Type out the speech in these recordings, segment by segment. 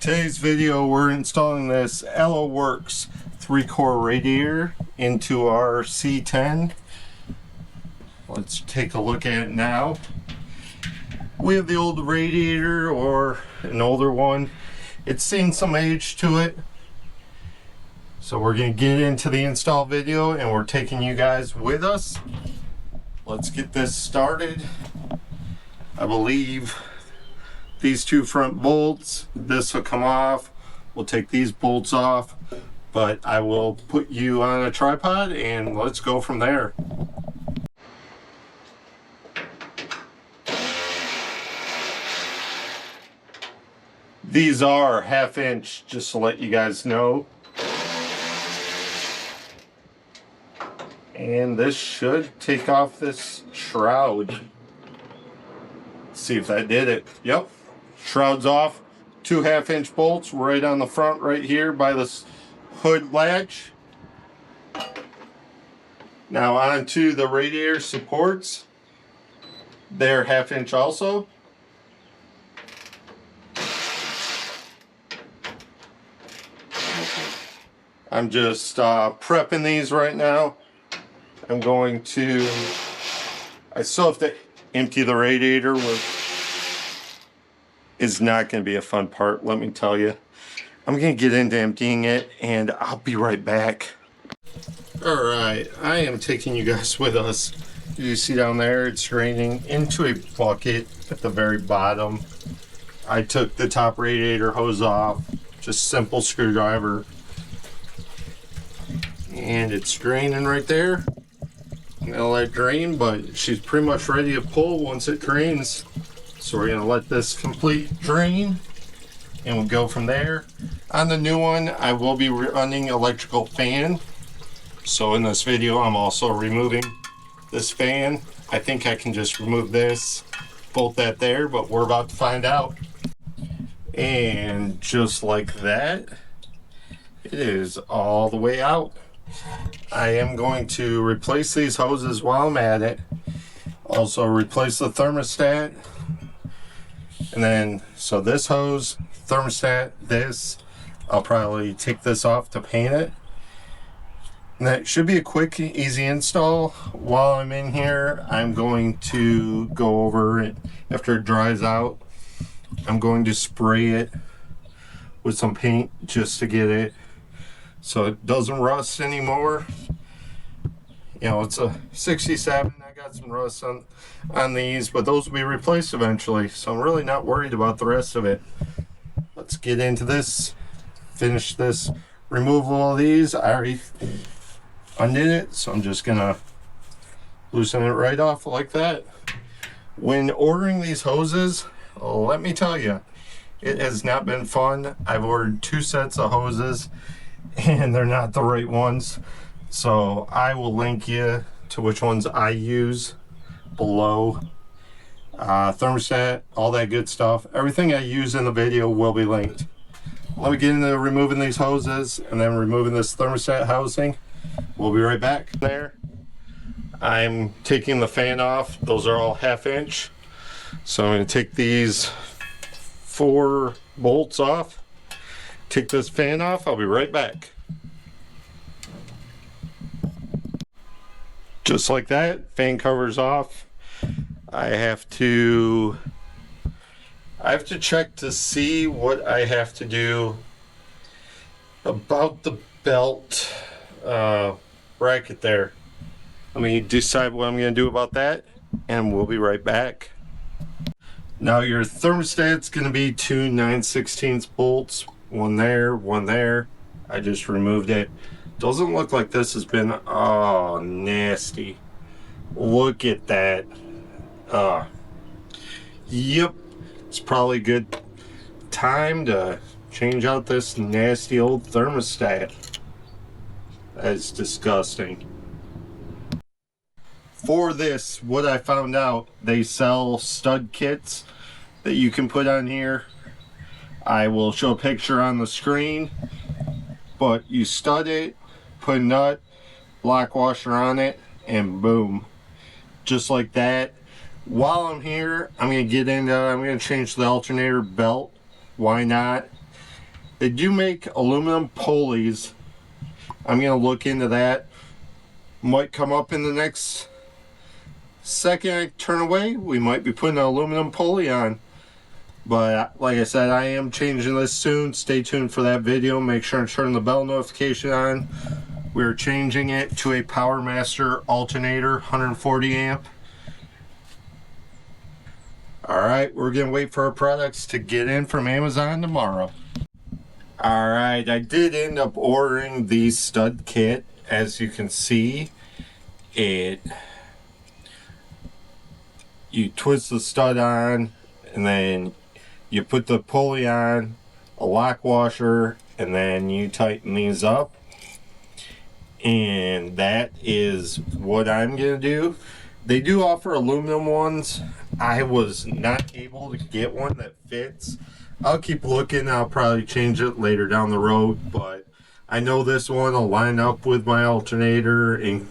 Today's video, we're installing this Alloyworks 3-core radiator into our C10. Let's take a look at it now. We have the old radiator, or an older one. It's seen some age to it. So we're going to get into the install video and we're taking you guys with us. Let's get this started. I believe these two front bolts, this will come off. We'll take these bolts off, but I will put you on a tripod and let's go from there. These are 1/2 inch, just to let you guys know. And this should take off this shroud. Let's see if that did it. Yep, shroud's off. 2 1/2 inch bolts right on the front right here by this hood latch. Now onto the radiator supports. They're 1/2 inch also. I'm just prepping these right now. I'm going to, I still have to empty the radiator, which is not going to be a fun part, let me tell you. I'm going to get into emptying it and I'll be right back. Alright, I am taking you guys with us. You see down there, it's draining into a bucket at the very bottom. I took the top radiator hose off, just simple screwdriver. And it's draining right there. I'm gonna let it drain, but she's pretty much ready to pull once it drains. So we're gonna let this complete drain and we'll go from there. On the new one, I will be running electrical fan. So in this video, I'm also removing this fan. I think I can just remove this, bolt that there, but we're about to find out. And just like that, it is all the way out. I am going to replace these hoses while I'm at it. Also replace the thermostat. And then, so this hose, thermostat, this, I'll probably take this off to paint it. And that should be a quick, easy install. While I'm in here, I'm going to go over it after it dries out. I'm going to spray it with some paint just to get it so it doesn't rust anymore. You know, it's a 67. I got some rust on these, but those will be replaced eventually, so I'm really not worried about the rest of it. Let's get into this, finish this removal of these. I already undid it, so I'm just gonna loosen it right off like that. When ordering these hoses, let me tell you, it has not been fun. I've ordered 2 sets of hoses and they're not the right ones, so I will link you to which ones I use below. Thermostat, all that good stuff, everything I use in the video will be linked. Let me get into removing these hoses and then removing this thermostat housing. We'll be right back. There, I'm taking the fan off. Those are all 1/2 inch, so I'm going to take these 4 bolts off, take this fan off. I'll be right back. Just like that, fan covers off. I have to check to see what I have to do about the belt bracket there. Let me decide what I'm going to do about that and we'll be right back. Now your thermostat's going to be 2 9/16 bolts, one there, one there. I just removed it. Doesn't look like this has been, oh, nasty. Look at that. Yep, it's probably a good time to change out this nasty old thermostat. That's disgusting. For this, what I found out, they sell stud kits that you can put on here. I will show a picture on the screen, but you stud it, put a nut, lock washer on it, and boom, just like that. While I'm here, I'm going to change the alternator belt. Why not? They do make aluminum pulleys. I'm going to look into that. Might come up in the next second I turn away. We might be putting an aluminum pulley on. But like I said, I am changing this soon. Stay tuned for that video. Make sure and turn the bell notification on. We're changing it to a Power Master alternator, 140 amp. Alright, we're going to wait for our products to get in from Amazon tomorrow. Alright, I did end up ordering the stud kit. As you can see, you twist the stud on, and then you put the pulley on, a lock washer, and then you tighten these up. And that is what I'm going to do. They do offer aluminum ones. I was not able to get one that fits. I'll keep looking. I'll probably change it later down the road, but I know this one will line up with my alternator and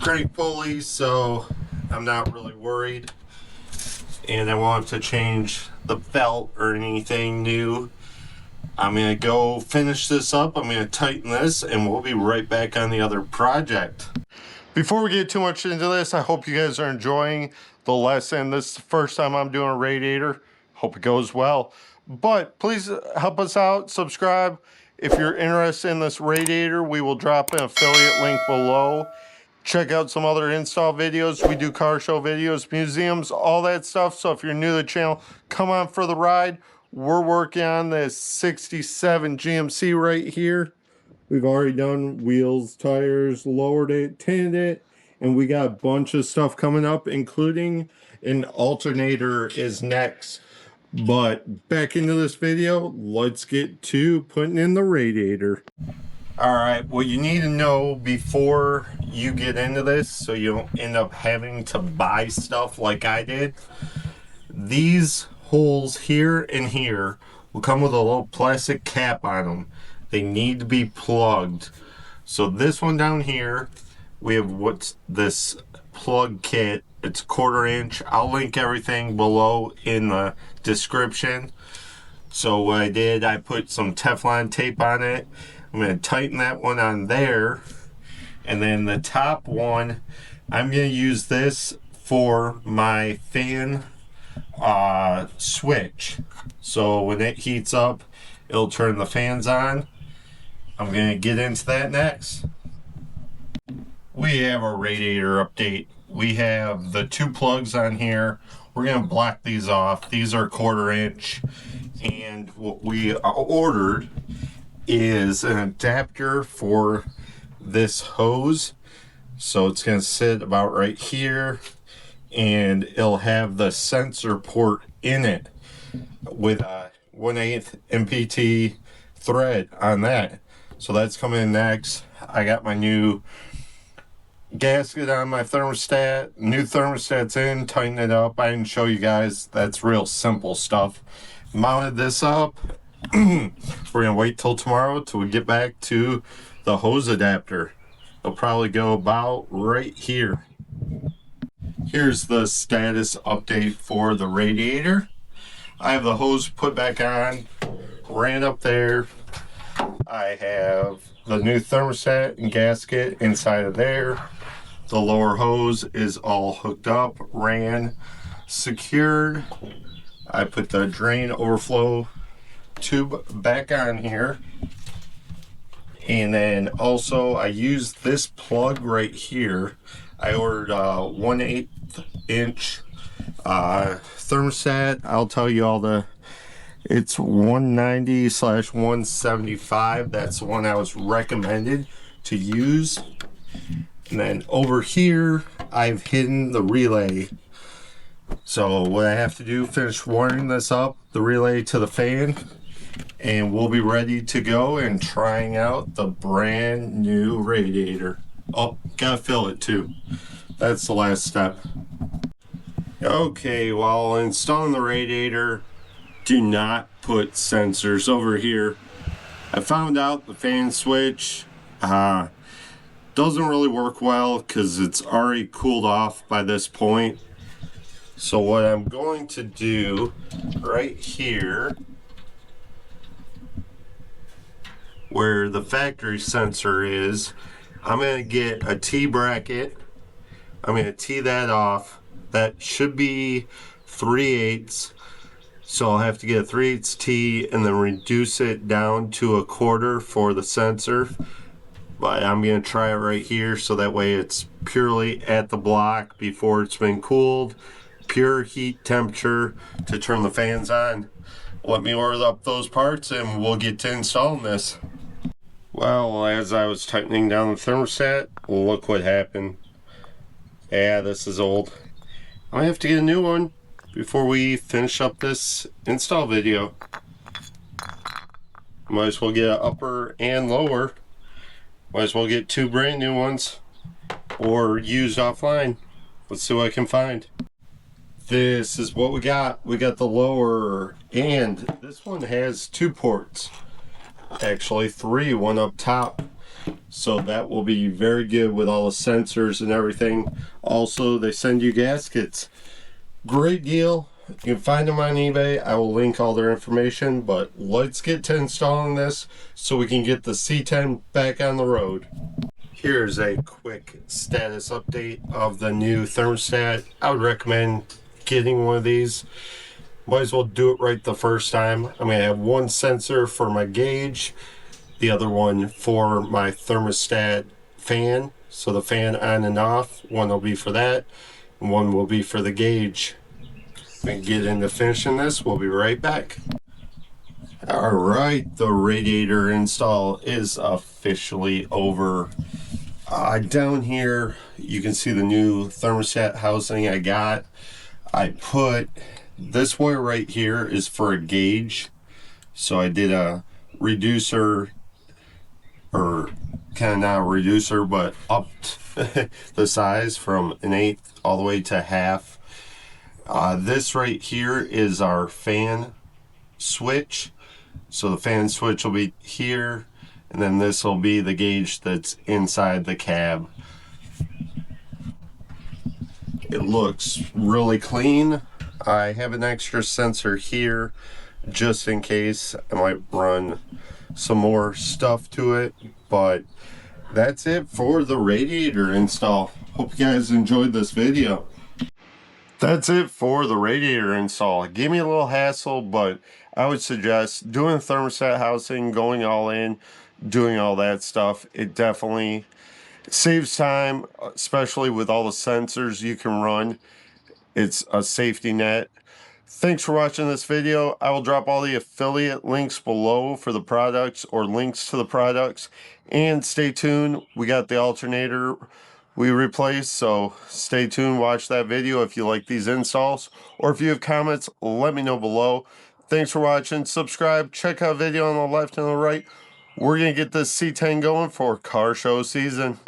crank pulley, so I'm not really worried. And I won't have to change the belt or anything new. I'm going to go finish this up. I'm going to tighten this, and we'll be right back on the other project. Before we get too much into this, I hope you guys are enjoying the lesson. This is the first time I'm doing a radiator. Hope it goes well. But please help us out. Subscribe. If you're interested in this radiator, we will drop an affiliate link below. Check out some other install videos. We do car show videos, museums, all that stuff. So if you're new to the channel, come on for the ride. We're working on this 67 GMC right here. We've already done wheels, tires, lowered it, tinted it, and we got a bunch of stuff coming up, including an alternator is next. But back into this video, let's get to putting in the radiator. Alright, what you need to know before you get into this, so you don't end up having to buy stuff like I did, these holes here and here will come with a little plastic cap on them. They need to be plugged. So this one down here, we have what's this plug kit. It's 1/4 inch. I'll link everything below in the description. So what I did, I put some Teflon tape on it. I'm going to tighten that one on there. And then the top one, I'm going to use this for my fan switch. So when it heats up, it'll turn the fans on. I'm going to get into that next. We have a radiator update. We have the 2 plugs on here. We're going to block these off. These are 1/4 inch. And what we ordered is an adapter for this hose. So it's going to sit about right here, and it'll have the sensor port in it with a 1/8 MPT thread on that. So that's coming in next. I got my new gasket on my thermostat. New thermostat's in, tighten it up. I didn't show you guys. That's real simple stuff. Mounted this up. We're gonna wait till tomorrow till we get back to the hose adapter. It'll probably go about right here. Here's the status update for the radiator. I have the hose put back on, ran up there. I have the new thermostat and gasket inside of there. The lower hose is all hooked up, ran, secured. I put the drain overflow tube back on here. And then also I used this plug right here. I ordered a 1/8 inch thermostat. I'll tell you all the, it's 190/175. That's the one I was recommended to use. And then over here, I've hidden the relay. So what I have to do, finish wiring this up, the relay to the fan, and we'll be ready to go and trying out the brand new radiator. Oh, gotta fill it too. That's the last step. Okay, while installing the radiator, do not put sensors over here. I found out the fan switch doesn't really work well because it's already cooled off by this point. So what I'm going to do right here where the factory sensor is. I'm going to get a T-bracket. I'm going to tee that off. That should be 3/8. So I'll have to get a 3/8 T and then reduce it down to 1/4 for the sensor. But I'm going to try it right here so that way it's purely at the block before it's been cooled. Pure heat temperature to turn the fans on. Let me order up those parts and we'll get to installing this. Well, as I was tightening down the thermostat, look what happened. Yeah, this is old. I have to get a new one before we finish up this install video. Might as well get an upper and lower. Might as well get 2 brand new ones or used offline. Let's see what I can find. This is what we got. We got the lower, and this one has 2 ports. Actually 3, one up top. So that will be very good with all the sensors and everything. Also, they send you gaskets. Great deal. You can find them on eBay. I will link all their information, but let's get to installing this so we can get the C10 back on the road. Here's a quick status update of the new thermostat. I would recommend getting one of these. Might as well do it right the first time. I'm going to have one sensor for my gauge, the other one for my thermostat fan. So the fan on and off, one will be for that, and one will be for the gauge. And get into finishing this, we'll be right back. Alright, the radiator install is officially over. Down here you can see the new thermostat housing I got. I put this wire right here is for a gauge, so I did a reducer, or kind of not a reducer, but upped the size from 1/8 all the way to 1/2. This right here is our fan switch. So the fan switch will be here, and then this will be the gauge that's inside the cab. It looks really clean. I have an extra sensor here just in case. I might run some more stuff to it, but that's it for the radiator install. Hope you guys enjoyed this video. That's it for the radiator install. It gave me a little hassle, but I would suggest doing thermostat housing, going all in, doing all that stuff. It definitely saves time, especially with all the sensors you can run. It's a safety net. Thanks for watching this video. I will drop all the affiliate links below for the products or links to the products. And stay tuned. We got the alternator we replaced, so stay tuned. Watch that video if you like these installs. Or if you have comments, let me know below. Thanks for watching. Subscribe. Check out video on the left and the right. We're going to get this C10 going for car show season.